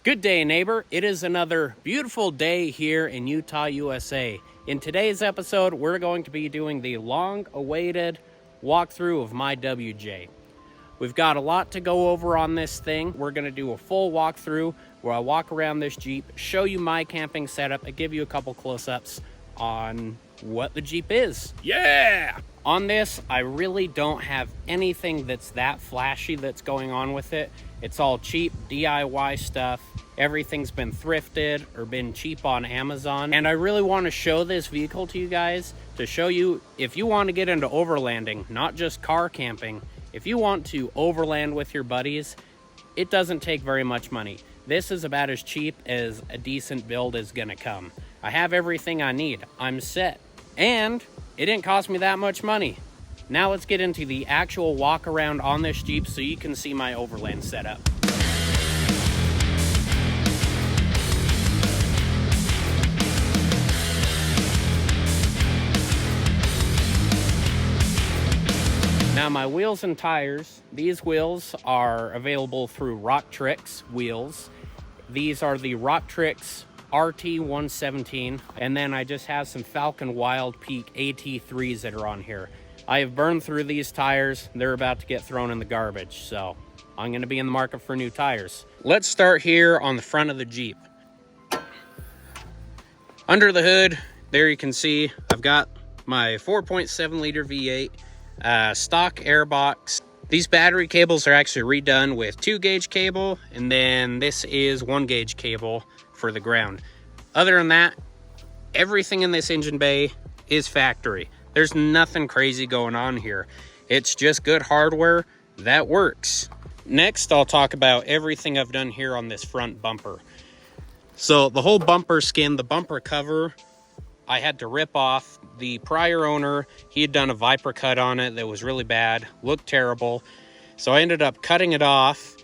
Good day, neighbor. It is another beautiful day here in Utah, USA. In today's episode, we're going to be doing the long-awaited walkthrough of my WJ. We've got a lot to go over on this thing. We're going to do a full walkthrough where I walk around this Jeep, show you my camping setup, and give you a couple close-ups on what the Jeep is. Yeah! On this, I really don't have anything that's that flashy that's going on with it. It's all cheap DIY stuff. Everything's been thrifted or been cheap on Amazon. And I really want to show this vehicle to you guys to show you if you want to get into overlanding, not just car camping. If you want to overland with your buddies, it doesn't take very much money. This is about as cheap as a decent build is gonna come. I have everything I need. I'm set. And it didn't cost me that much money. Now let's get into the actual walk around on this Jeep so you can see my overland setup. Now my wheels and tires, these wheels are available through Rock Tricks wheels. These are the Rock Tricks RT117, and then I just have some Falcon Wild Peak AT3s that are on here. I have burned through these tires. They're about to get thrown in the garbage, so I'm gonna be in the market for new tires. Let's start here on the front of the Jeep. Under the hood, there you can see, I've got my 4.7 liter V8, stock airbox. These battery cables are actually redone with 2-gauge cable, and then this is 1-gauge cable for the ground. Other than that, everything in this engine bay is factory. There's nothing crazy going on here. It's just good hardware that works. Next, I'll talk about everything I've done here on this front bumper. So the whole bumper skin, the bumper cover, I had to rip off. The prior owner, he had done a Viper cut on it that was really bad, looked terrible. So I ended up cutting it off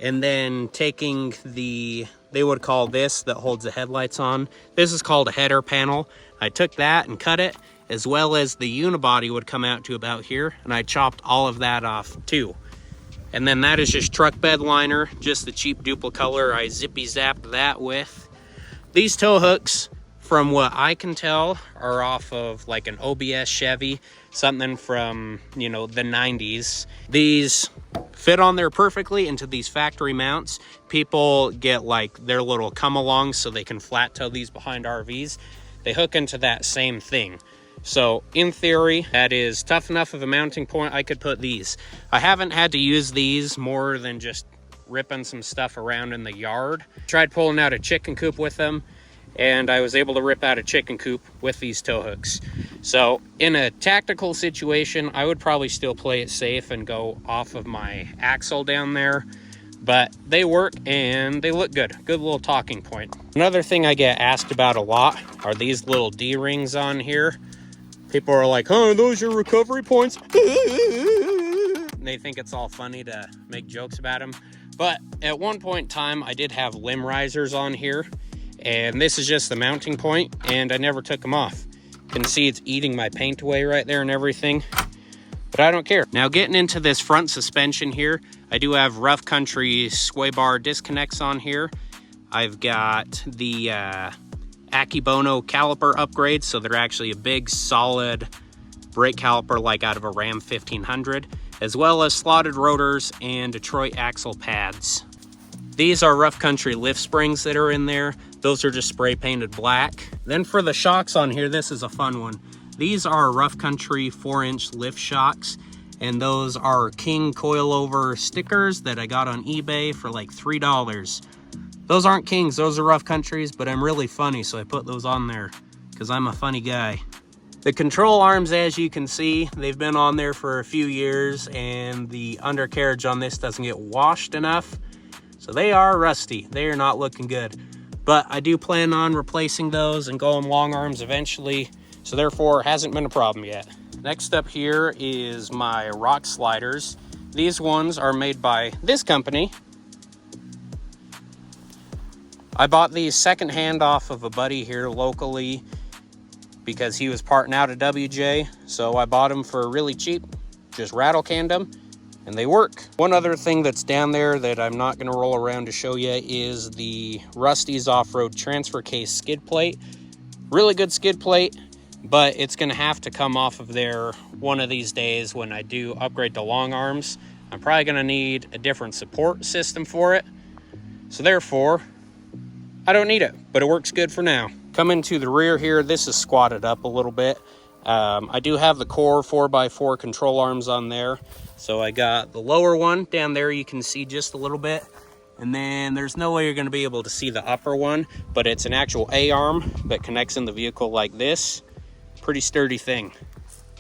and then taking the, they would call this that holds the headlights on. This is called a header panel. I took that and cut it, as well as the unibody would come out to about here, and I chopped all of that off too. And then that is just truck bed liner, just the cheap Duplicolor I zippy zapped that with. These tow hooks, from what I can tell, are off of like an OBS Chevy, something from, you know, the 90s. These fit on there perfectly into these factory mounts. People get like their little come-alongs so they can flat tow these behind RVs. They hook into that same thing. So in theory, that is tough enough of a mounting point. I could put these. I haven't had to use these more than just ripping some stuff around in the yard. Tried pulling out a chicken coop with them, and I was able to rip out a chicken coop with these tow hooks. So in a tactical situation, I would probably still play it safe and go off of my axle down there, but they work and they look good. Good little talking point. Another thing I get asked about a lot are these little D-rings on here. People are like, "Huh, those your recovery points?" They think it's all funny to make jokes about them. But at one point in time, I did have limb risers on here, and this is just the mounting point, and I never took them off. You can see it's eating my paint away right there and everything, but I don't care. Now getting into this front suspension here, I do have Rough Country sway bar disconnects on here. I've got the Akibono caliper upgrades, so they're actually a big solid brake caliper like out of a Ram 1500, as well as slotted rotors and Detroit axle pads. These are Rough Country lift springs that are in there. Those are just spray painted black. Then for the shocks on here, this is a fun one. These are Rough Country 4-inch lift shocks, and those are King coilover stickers that I got on eBay for like $3. Those aren't Kings, those are Rough Countries, but I'm really funny, so I put those on there because I'm a funny guy. The control arms, as you can see, they've been on there for a few years, and the undercarriage on this doesn't get washed enough, so they are rusty. They are not looking good, but I do plan on replacing those and going long arms eventually, so therefore it hasn't been a problem yet. Next up here is my rock sliders. These ones are made by this company. I bought these secondhand off of a buddy here locally because he was parting out a WJ, so I bought them for really cheap, just rattle canned them, and they work. One other thing that's down there that I'm not going to roll around to show you is the Rusty's Off-Road Transfer Case skid plate. Really good skid plate, but it's going to have to come off of there one of these days when I do upgrade to long arms. I'm probably going to need a different support system for it, so therefore I don't need it, but it works good for now. Coming to the rear here, this is squatted up a little bit. I do have the core 4x4 control arms on there. So I got the lower one down there, you can see just a little bit. And then there's no way you're going to be able to see the upper one, but it's an actual A-arm that connects in the vehicle like this. Pretty sturdy thing.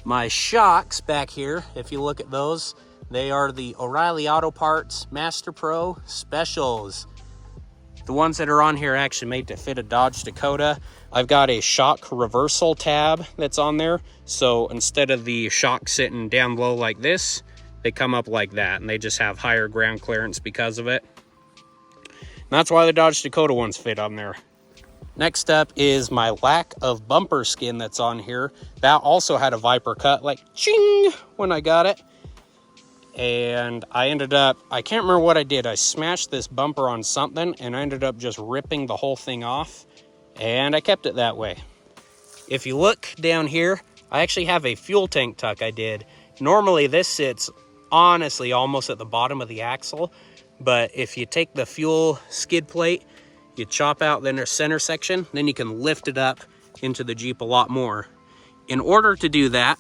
My shocks back here, if you look at those, they are the O'Reilly Auto Parts Master Pro Specials. The ones that are on here are actually made to fit a Dodge Dakota. I've got a shock reversal tab that's on there. So instead of the shock sitting down low like this, they come up like that, and they just have higher ground clearance because of it. And that's why the Dodge Dakota ones fit on there. Next up is my lack of bumper skin that's on here. That also had a Viper cut, like ching, when I got it. And I ended up, I can't remember what I did. I smashed this bumper on something, and I ended up just ripping the whole thing off. And I kept it that way. If you look down here, I actually have a fuel tank tuck I did. Normally this sits honestly almost at the bottom of the axle, but if you take the fuel skid plate, you chop out the center section, then you can lift it up into the Jeep a lot more. In order to do that,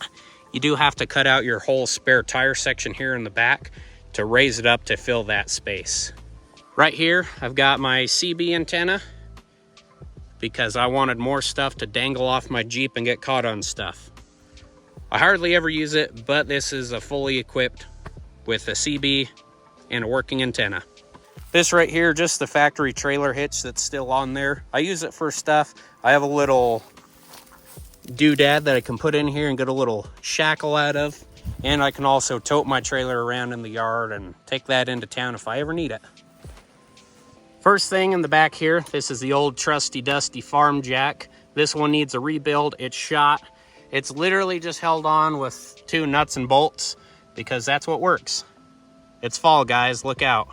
you do have to cut out your whole spare tire section here in the back to raise it up to fill that space. Right here, I've got my CB antenna because I wanted more stuff to dangle off my Jeep and get caught on stuff. I hardly ever use it, but this is a fully equipped with a CB and a working antenna. This right here, just the factory trailer hitch that's still on there. I use it for stuff. I have a little doodad that I can put in here and get a little shackle out of. And I can also tote my trailer around in the yard and take that into town if I ever need it. First thing in the back here, this is the old trusty dusty farm jack. This one needs a rebuild. It's shot. It's literally just held on with 2 nuts and bolts because that's what works. It's fall, guys, look out.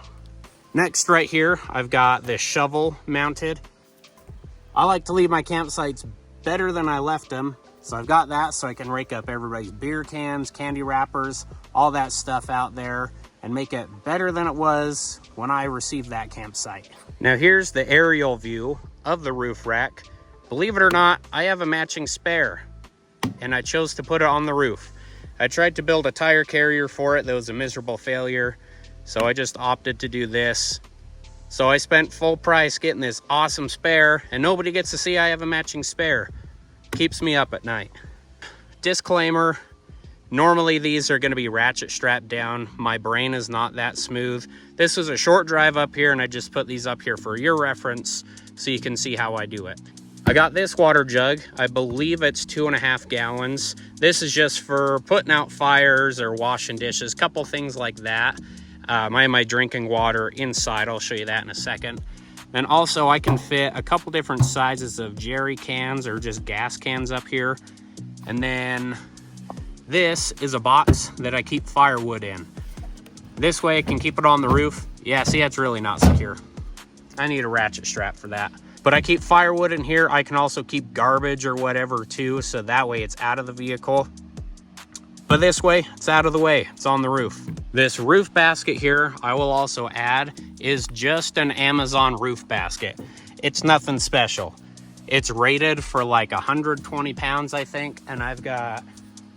Next right here, I've got this shovel mounted. I like to leave my campsites better than I left them. So I've got that so I can rake up everybody's beer cans, candy wrappers, all that stuff out there and make it better than it was when I received that campsite. Now here's the aerial view of the roof rack. Believe it or not, I have a matching spare and I chose to put it on the roof. I tried to build a tire carrier for it. That was a miserable failure. So I just opted to do this. So I spent full price getting this awesome spare and nobody gets to see I have a matching spare. Keeps me up at night. Disclaimer, normally these are going to be ratchet strapped down. My brain is not that smooth. This was a short drive up here and I just put these up here for your reference so you can see how I do it. I got this water jug. I believe it's 2.5 gallons. This is just for putting out fires or washing dishes, couple things like that. I have my drinking water inside. I'll show you that in a second. And also I can fit a couple different sizes of jerry cans or just gas cans up here. And then this is a box that I keep firewood in. This way I can keep it on the roof. Yeah, see, that's really not secure. I need a ratchet strap for that. But I keep firewood in here. I can also keep garbage or whatever too, so that way it's out of the vehicle. But this way, it's out of the way. It's on the roof. This roof basket here, I will also add, is just an Amazon roof basket. It's nothing special. It's rated for like 120 pounds, I think, and I've got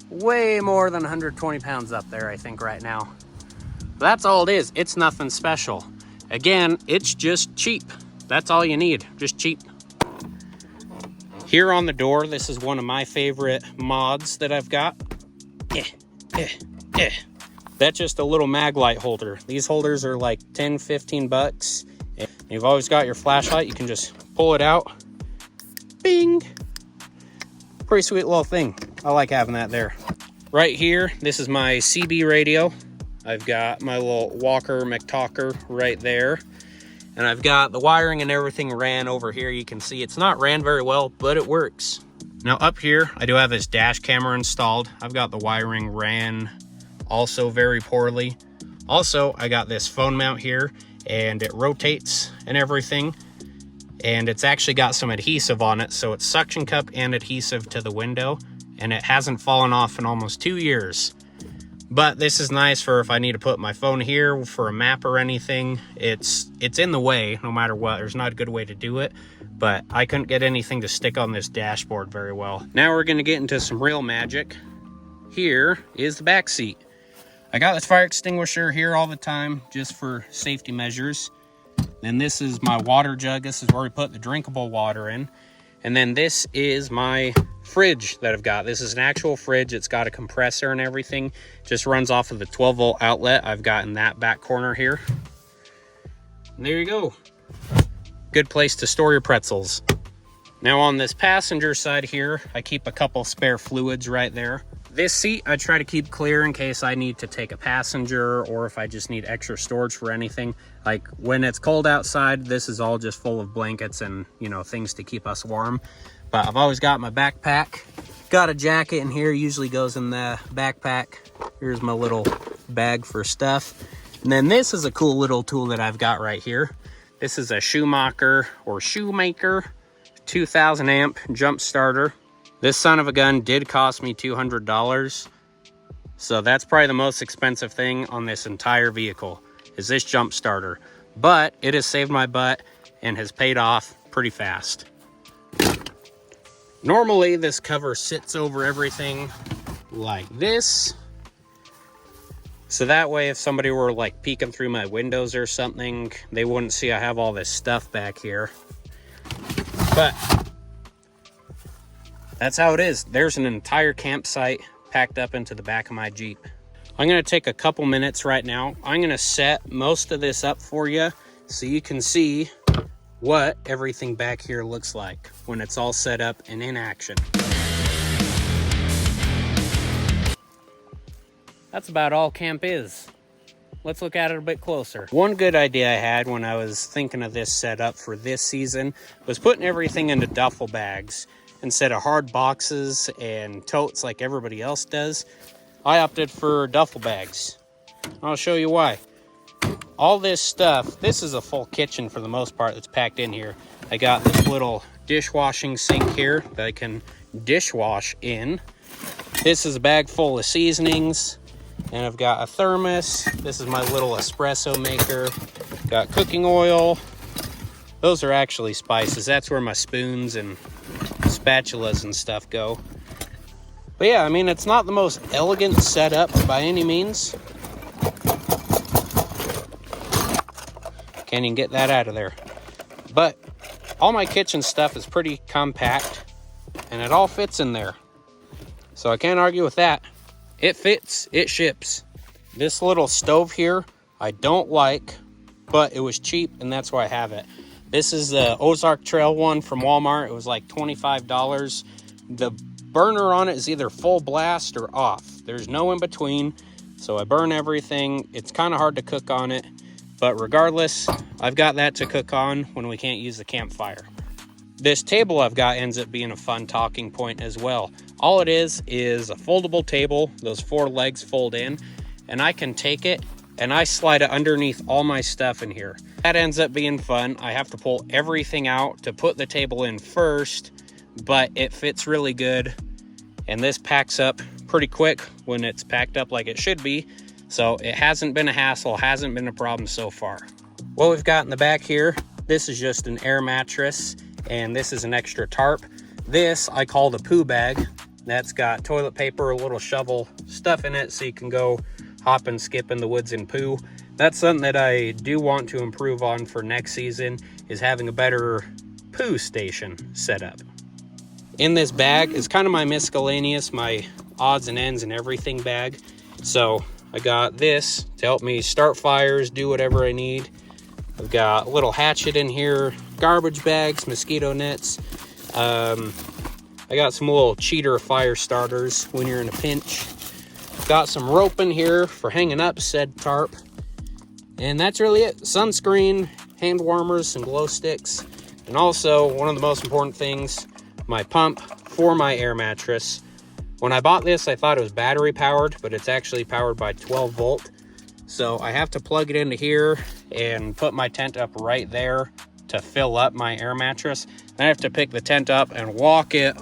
way more than 120 pounds up there, I think, right now. That's all it is. It's nothing special. Again, it's just cheap. That's all you need, just cheap. Here on the door, this is one of my favorite mods that I've got. That's just a little mag light holder. These holders are like 10, 15 bucks. And you've always got your flashlight. You can just pull it out. Bing. Pretty sweet little thing. I like having that there. Right here, this is my CB radio. I've got my little Walker McTalker right there. And I've got the wiring and everything ran over here. You can see it's not ran very well, but it works. Now up here, I do have this dash camera installed. I've got the wiring ran also very poorly. Also, I got this phone mount here, and it rotates and everything. And it's actually got some adhesive on it, so it's suction cup and adhesive to the window, and it hasn't fallen off in almost 2 years. But this is nice for if I need to put my phone here for a map or anything. It's in the way no matter what. There's not a good way to do it, but I couldn't get anything to stick on this dashboard very well. Now we're going to get into some real magic. Here is the back seat. I got this fire extinguisher here all the time just for safety measures. Then this is my water jug. This is where we put the drinkable water in. And then this is my fridge that I've got. This is an actual fridge. It's got a compressor and everything. Just runs off of the 12-volt outlet I've got in that back corner here. And there you go. Good place to store your pretzels. Now on this passenger side here, I keep a couple spare fluids right there. This seat I try to keep clear in case I need to take a passenger or if I just need extra storage for anything. Like when it's cold outside, this is all just full of blankets and, you know, things to keep us warm. But I've always got my backpack. Got a jacket in here, usually goes in the backpack. Here's my little bag for stuff. And then this is a cool little tool that I've got right here. This is a Shoemaker 2000 amp jump starter. This son of a gun did cost me $200. So that's probably the most expensive thing on this entire vehicle is this jump starter. But it has saved my butt and has paid off pretty fast. Normally this cover sits over everything like this. So that way if somebody were like peeking through my windows or something, they wouldn't see I have all this stuff back here. But that's how it is. There's an entire campsite packed up into the back of my Jeep. I'm going to take a couple minutes right now. I'm going to set most of this up for you so you can see what everything back here looks like when it's all set up and in action. That's about all camp is. Let's look at it a bit closer. One good idea I had when I was thinking of this setup for this season was putting everything into duffel bags. Instead of hard boxes and totes like everybody else does, I opted for duffel bags. I'll show you why. All this stuff, this is a full kitchen for the most part that's packed in here. I got this little dishwashing sink here that I can dishwash in. This is a bag full of seasonings. And I've got a thermos. This is my little espresso maker. Got cooking oil. Those are actually spices. That's where my spoons and spatulas and stuff go. But yeah, I mean, it's not the most elegant setup by any means. Can't even get that out of there. But all my kitchen stuff is pretty compact and it all fits in there. So I can't argue with that. It fits, it ships. This little stove here, I don't like, but it was cheap and that's why I have it. This is the Ozark Trail one from Walmart. It was like $25. The burner on it is either full blast or off. There's no in between, so I burn everything. It's kind of hard to cook on it, but regardless, I've got that to cook on when we can't use the campfire. This table I've got ends up being a fun talking point as well. All it is a foldable table. Those 4 legs fold in, and I can take it and I slide it underneath all my stuff in here. That ends up being fun. I have to pull everything out to put the table in first, but it fits really good. And this packs up pretty quick when it's packed up like it should be. So it hasn't been a hassle, hasn't been a problem so far. What we've got in the back here, this is just an air mattress, and this is an extra tarp. This I call the poo bag. That's got toilet paper, a little shovel, stuff in it so you can go hop and skip in the woods and poo. That's something that I do want to improve on for next season, is having a better poo station set up. In this bag is kind of my miscellaneous, my odds and ends and everything bag. So I got this to help me start fires, do whatever I need. I've got a little hatchet in here, garbage bags, mosquito nets. I got some little cheater fire starters when you're in a pinch. Got some rope in here for hanging up said tarp. And that's really it. Sunscreen, hand warmers, some glow sticks. And also, one of the most important things, my pump for my air mattress. When I bought this, I thought it was battery powered, but it's actually powered by 12 volt. So I have to plug it into here and put my tent up right there to fill up my air mattress. Then I have to pick the tent up and walk it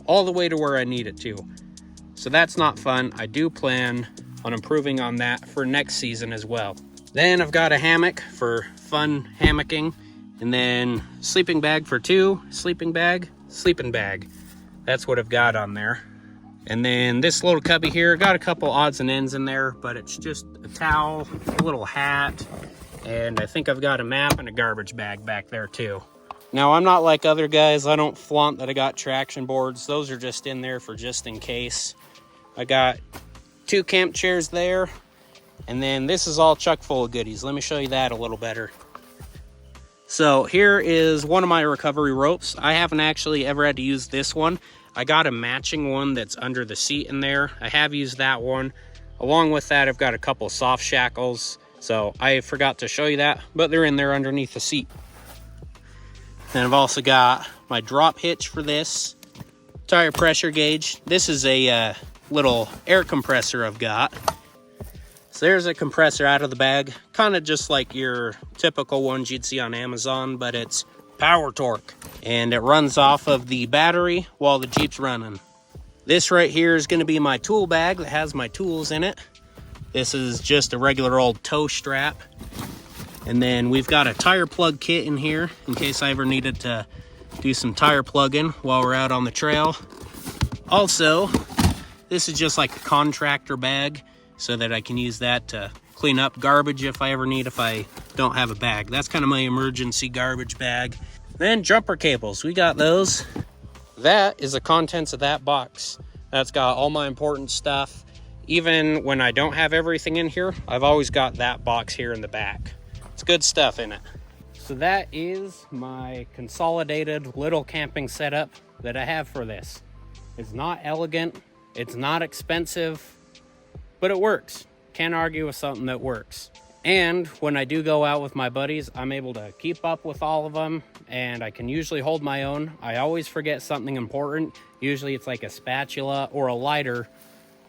all the way to where I need it to. So that's not fun. I do plan on improving on that for next season as well. Then I've got a hammock for fun hammocking, and then sleeping bag for two, sleeping bag. That's what I've got on there. And then this little cubby here, got a couple odds and ends in there, but it's just a towel, a little hat, and I think I've got a map and a garbage bag back there too. Now, I'm not like other guys. I don't flaunt that I got traction boards. Those are just in there for just in case. I got 2 camp chairs there, and then this is all chock full of goodies. Let me show you that a little better. So here is one of my recovery ropes. I haven't actually ever had to use this one. I got a matching one that's under the seat in there. I have used that one. Along with that, I've got a couple soft shackles. So I forgot to show you that, but they're in there underneath the seat. And I've also got my drop hitch for this, tire pressure gauge. This is a little air compressor I've got. So there's a compressor out of the bag, kind of just like your typical ones you'd see on Amazon, but it's power torque, and it runs off of the battery while the Jeep's running. This right here is going to be my tool bag that has my tools in it. This is just a regular old tow strap. And then we've got a tire plug kit in here in case I ever needed to do some tire plugging while we're out on the trail. Also, this is just like a contractor bag so that I can use that to clean up garbage if I don't have a bag. That's kind of my emergency garbage bag. Then jumper cables, we got those. That is the contents of that box. That's got all my important stuff. Even when I don't have everything in here, I've always got that box here in the back. It's good stuff in it. So that is my consolidated little camping setup that I have for this. It's not elegant, it's not expensive, but it works. Can't argue with something that works. And when I do go out with my buddies, I'm able to keep up with all of them, and I can usually hold my own. I always forget something important. Usually it's like a spatula or a lighter,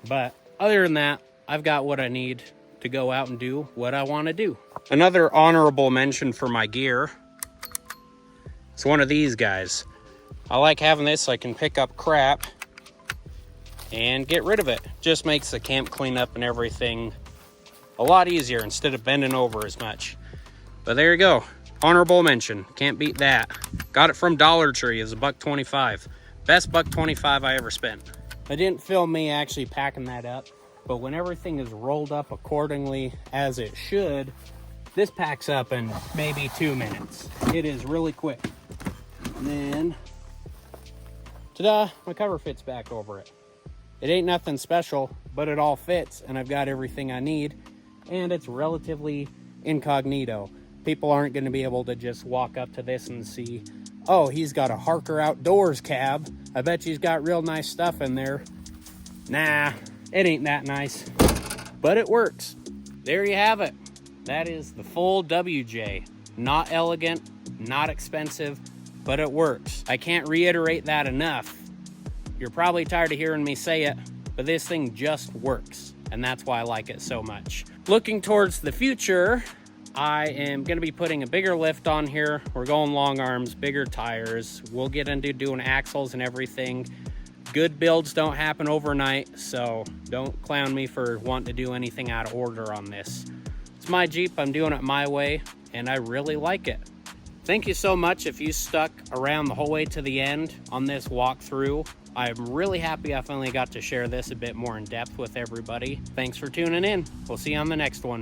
but other than that, I've got what I need to go out and do what I want to do. Another honorable mention for my gear, it's one of these guys. I like having this so I can pick up crap and get rid of it. Just makes the camp cleanup and everything a lot easier instead of bending over as much. But there you go, honorable mention, can't beat that. Got it from Dollar Tree as a $1.25. Best $1.25 I ever spent. I didn't film me actually packing that up, but when everything is rolled up accordingly as it should, this packs up in maybe 2 minutes. It is really quick. And then, ta-da, my cover fits back over it. It ain't nothing special, but it all fits, and I've got everything I need, and it's relatively incognito. People aren't going to be able to just walk up to this and see, oh, he's got a Harker Outdoors cab. I bet he's got real nice stuff in there. Nah, it ain't that nice, but it works. There you have it. That is the full WJ. Not elegant, not expensive, but it works. I can't reiterate that enough. You're probably tired of hearing me say it, but this thing just works, and that's why I like it so much. Looking towards the future, I am going to be putting a bigger lift on here. We're going long arms, bigger tires. We'll get into doing axles and everything. Good builds don't happen overnight, so don't clown me for wanting to do anything out of order on this. It's my Jeep, I'm doing it my way, and I really like it. Thank you so much if you stuck around the whole way to the end on this walkthrough. I'm really happy I finally got to share this a bit more in depth with everybody. Thanks for tuning in. We'll see you on the next one.